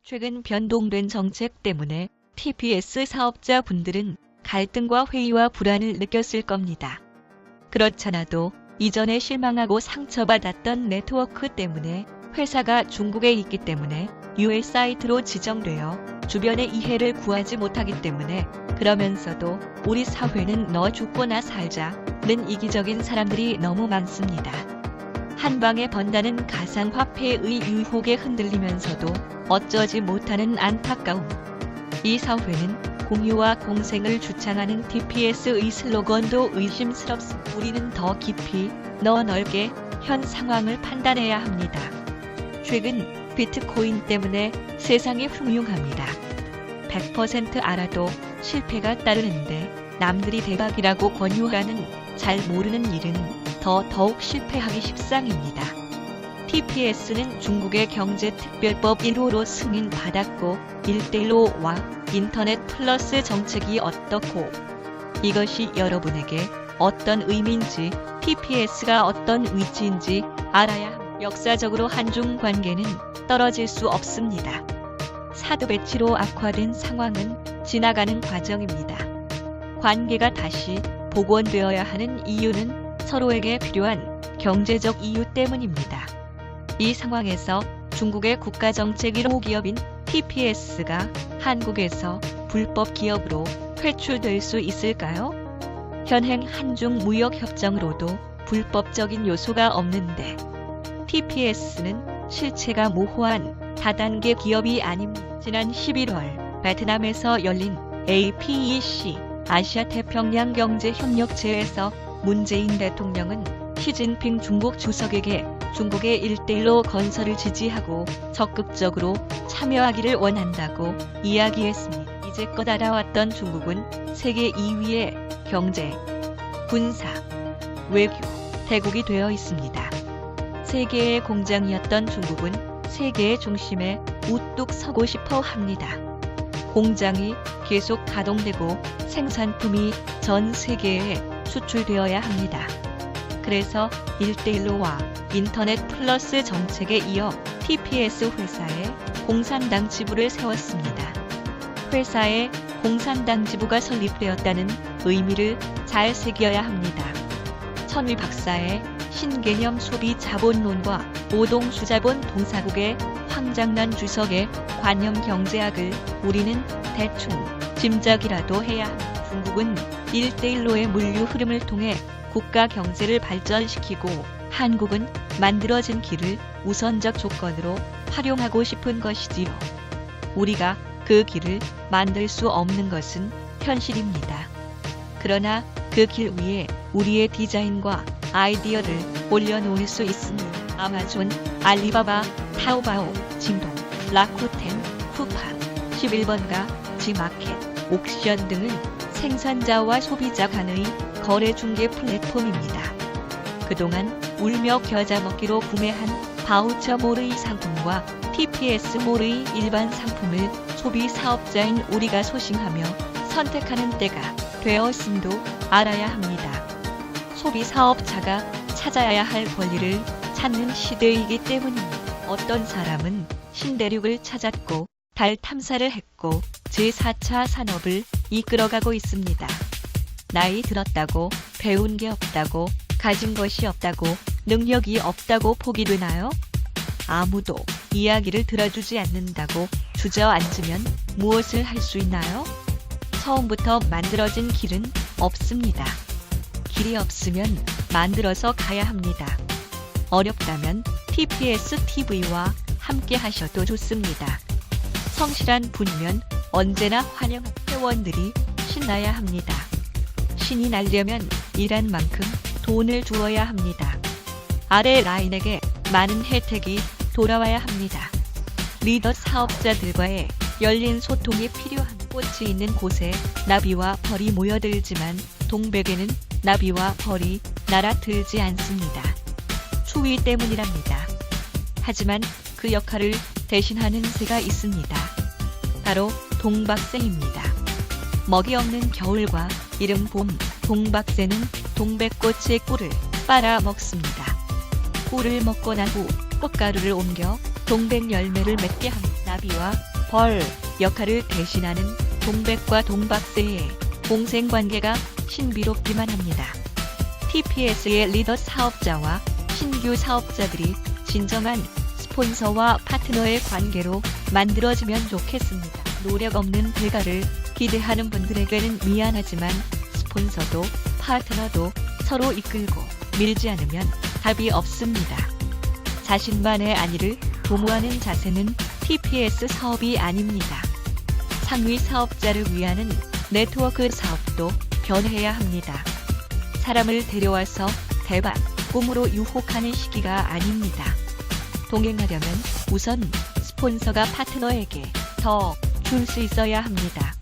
최근 변동된 정책 때문에 TPS 사업자분들은 갈등과 회의와 불안을 느꼈을 겁니다. 그렇잖아도 이전에 실망하고 상처받았던 네트워크 때문에 회사가 중국에 있기 때문에 유해 사이트로 지정되어 주변의 이해를 구하지 못하기 때문에 그러면서도 우리 사회는 너 죽거나 살자는 이기적인 사람들이 너무 많습니다. 한 방에 번다는 가상화폐의 유혹에 흔들리면서도 어쩌지 못하는 안타까움. 이 사회는 공유와 공생을 주창하는 TPS의 슬로건도 의심스럽습니다. 우리는 더 깊이, 더 넓게 현 상황을 판단해야 합니다. 최근 비트코인 때문에 세상이 흉흉합니다. 100% 알아도 실패가 따르는데 남들이 대박이라고 권유하는 잘 모르는 일은 더욱 실패하기 십상입니다. TPS는 중국의 경제특별법 1호로 승인받았고 1대1와 인터넷 플러스 정책이 어떻고 이것이 여러분에게 어떤 의미인지 TPS가 어떤 위치인지 알아야 합니다. 역사적으로 한중 관계는 떨어질 수 없습니다. 사드 배치로 악화된 상황은 지나가는 과정입니다. 관계가 다시 복원되어야 하는 이유는 서로에게 필요한 경제적 이유 때문입니다. 이 상황에서 중국의 국가정책 1호 기업인 TPS가 한국에서 불법 기업으로 회출될 수 있을까요? 현행 한중 무역협정으로도 불법적인 요소가 없는데 TPS는 실체가 모호한 다단계 기업이 아닙니다. 지난 11월 베트남에서 열린 APEC 아시아태평양 경제협력체에서 문재인 대통령은 시진핑 중국 주석에게 중국의 1대1로 건설을 지지하고 적극적으로 참여하기를 원한다고 이야기했습니다. 이제껏 알아왔던 중국은 세계 2위의 경제, 군사, 외교, 대국이 되어 있습니다. 세계의 공장이었던 중국은 세계의 중심에 우뚝 서고 싶어 합니다. 공장이 계속 가동되고 생산품이 전 세계에 수출되어야 합니다. 그래서 1대1로와 인터넷 플러스 정책에 이어 TPS 회사에 공산당 지부를 세웠습니다. 회사에 공산당 지부가 설립되었다는 의미를 잘 새겨야 합니다. 천위 박사의 신개념 소비 자본론과 오동수 자본 동사국의 황장난 주석의 관념 경제학을 우리는 대충 짐작이라도 해야 합니다. 중국은 1대1로의 물류 흐름을 통해 국가 경제를 발전시키고 한국은 만들어진 길을 우선적 조건으로 활용하고 싶은 것이지요. 우리가 그 길을 만들 수 없는 것은 현실입니다. 그러나 그 길 위에 우리의 디자인과 아이디어를 올려놓을 수 있습니다. 아마존, 알리바바, 타오바오, 징동, 라쿠텐, 쿠팡, 11번가, 지마켓, 옥션 등은 생산자와 소비자 간의 거래 중개 플랫폼입니다. 그동안 울며 겨자 먹기로 구매한 바우처몰의 상품과 TPS몰의 일반 상품을 소비 사업자인 우리가 소싱하며 선택하는 때가 되었음도 알아야 합니다. 소비 사업자가 찾아야 할 권리를 찾는 시대이기 때문입니다. 어떤 사람은 신대륙을 찾았고 달 탐사를 했고 제4차 산업을 이끌어가고 있습니다. 나이 들었다고 배운 게 없다고 가진 것이 없다고 능력이 없다고 포기되나요? 아무도 이야기를 들어주지 않는다고 주저앉으면 무엇을 할 수 있나요? 처음부터 만들어진 길은 없습니다. 길이 없으면 만들어서 가야 합니다. 어렵다면 TPS TV와 함께 하셔도 좋습니다. 성실한 분이면 언제나 환영. 회원들이 신나야 합니다. 신이 나려면 일한 만큼 돈을 주어야 합니다. 아래 라인에게 많은 혜택이 돌아와야 합니다. 리더 사업자들과의 열린 소통이 필요한 꽃이 있는 곳에 나비와 벌이 모여들지만 동백에는 나비와 벌이 날아들지 않습니다. 추위 때문이랍니다. 하지만 그 역할을 대신하는 새가 있습니다. 바로 동박새입니다. 먹이 없는 겨울과 이른 봄, 동박새는 동백꽃의 꿀을 빨아 먹습니다. 꿀을 먹고 난 후 꽃가루를 옮겨 동백 열매를 맺게 합니다. 나비와 헐 역할을 대신하는 동백과 동박세의 공생관계가 신비롭기만 합니다. TPS의 리더 사업자와 신규 사업자들이 진정한 스폰서와 파트너의 관계로 만들어지면 좋겠습니다. 노력 없는 대가를 기대하는 분들에게는 미안하지만 스폰서도 파트너도 서로 이끌고 밀지 않으면 답이 없습니다. 자신만의 안위를 도모하는 자세는 TPS 사업이 아닙니다. 상위 사업자를 위하는 네트워크 사업도 변해야 합니다. 사람을 데려와서 대박, 꿈으로 유혹하는 시기가 아닙니다. 동행하려면 우선 스폰서가 파트너에게 더 줄 수 있어야 합니다.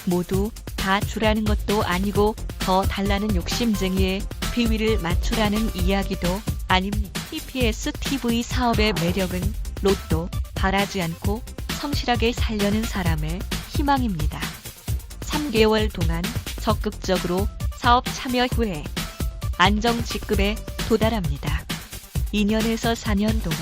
모두 다 주라는 것도 아니고 더 달라는 욕심쟁이의 비위를 맞추라는 이야기도 아닙니다. TPS TV 사업의 매력은 로또 바라지 않고 성실하게 살려는 사람의 희망입니다. 3개월 동안 적극적으로 사업 참여 후에 안정 직급에 도달합니다. 2년에서 4년 동안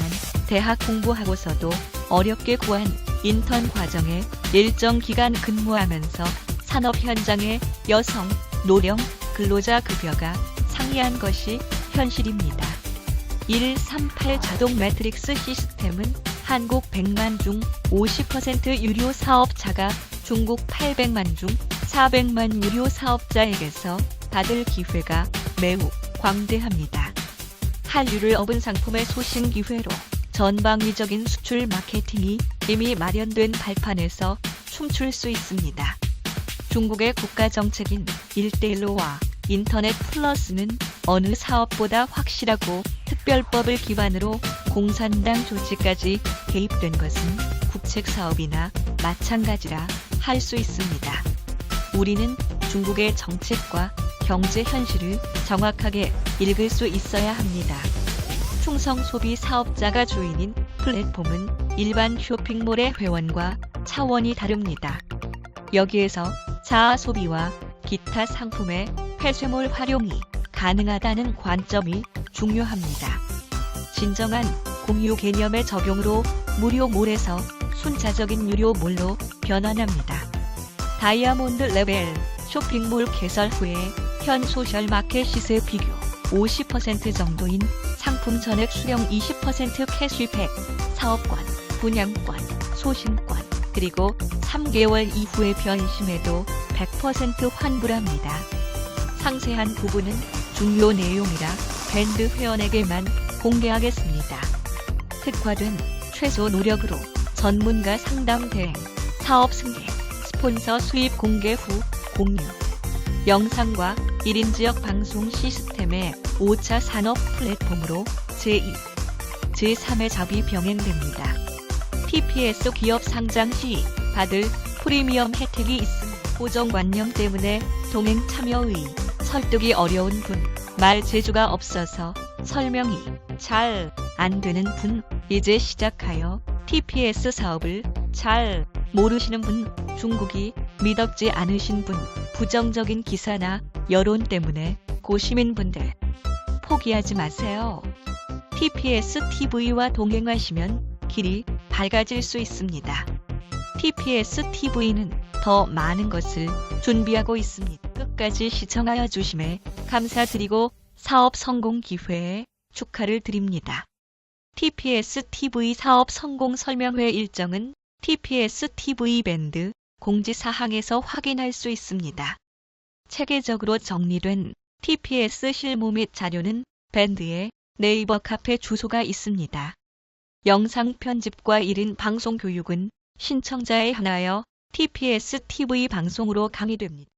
대학 공부하고서도 어렵게 구한 인턴 과정에 일정 기간 근무하면서 산업 현장의 여성, 노령, 근로자 급여가 상이한 것이 현실입니다. 138 자동 매트릭스 시스템은 한국 100만 중 50% 유료 사업자가 중국 800만 중 400만 유료 사업자에게서 받을 기회가 매우 광대합니다. 한류를 업은 상품의 소신 기회로 전방위적인 수출 마케팅이 이미 마련된 발판에서 춤출 수 있습니다. 중국의 국가정책인 1대1로와 인터넷 플러스는 어느 사업보다 확실하고 특별법을 기반으로 공산당 조치까지 개입된 것은 국책사업이나 마찬가지라 할 수 있습니다. 우리는 중국의 정책과 경제 현실을 정확하게 읽을 수 있어야 합니다. 충성 소비 사업자가 주인인 플랫폼은 일반 쇼핑몰의 회원과 차원이 다릅니다. 여기에서 자아 소비와 기타 상품의 폐쇄몰 활용이 가능하다는 관점이 중요합니다. 진정한 공유 개념의 적용으로 무료몰에서 순차적인 유료몰로 변환합니다. 다이아몬드 레벨 쇼핑몰 개설 후에 현 소셜마켓 시세 비교 50% 정도인 상품 전액 수령 20% 캐시백, 사업권, 분양권, 소신권, 그리고 3개월 이후의 변심에도 100% 환불합니다. 상세한 부분은 중요 내용이라 밴드 회원에게만 공개하겠습니다. 특화된 최소 노력으로 전문가 상담 대행, 사업 승계, 스폰서 수입 공개 후 공유, 영상과 1인 지역 방송 시스템의 5차 산업 플랫폼으로 제2, 제3의 잡이 병행됩니다. TPS 기업 상장 시 받을 프리미엄 혜택이 있습니다. 고정관념 때문에 동행 참여의 설득이 어려운 분, 말 재주가 없어서 설명이 잘 안 되는 분, 이제 시작하여 TPS 사업을 잘 모르시는 분, 중국이 미덥지 않으신 분, 부정적인 기사나 여론 때문에 고심인 분들, 포기하지 마세요. TPS TV와 동행하시면 길이 밝아질 수 있습니다. TPS TV는 더 많은 것을 준비하고 있습니다. 끝까지 시청하여 주심에 감사드리고 사업 성공 기회에 축하를 드립니다. TPS TV 사업 성공 설명회 일정은 TPS TV 밴드 공지사항에서 확인할 수 있습니다. 체계적으로 정리된 TPS 실무 및 자료는 밴드의 네이버 카페 주소가 있습니다. 영상 편집과 1인 방송 교육은 신청자에 한하여 TPS TV 방송으로 강의됩니다.